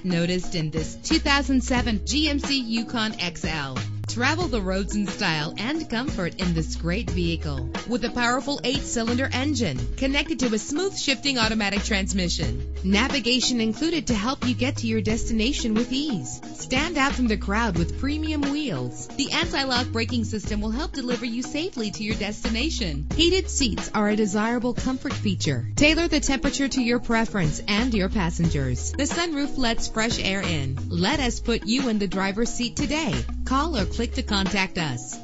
not noticed in this 2007 GMC Yukon XL. Travel the roads in style and comfort in this great vehicle. With a powerful 8-cylinder engine connected to a smooth shifting automatic transmission. Navigation included to help you get to your destination with ease. Stand out from the crowd with premium wheels. The anti-lock braking system will help deliver you safely to your destination. Heated seats are a desirable comfort feature. Tailor the temperature to your preference and your passengers. The sunroof lets fresh air in. Let us put you in the driver's seat today. Call or click to contact us.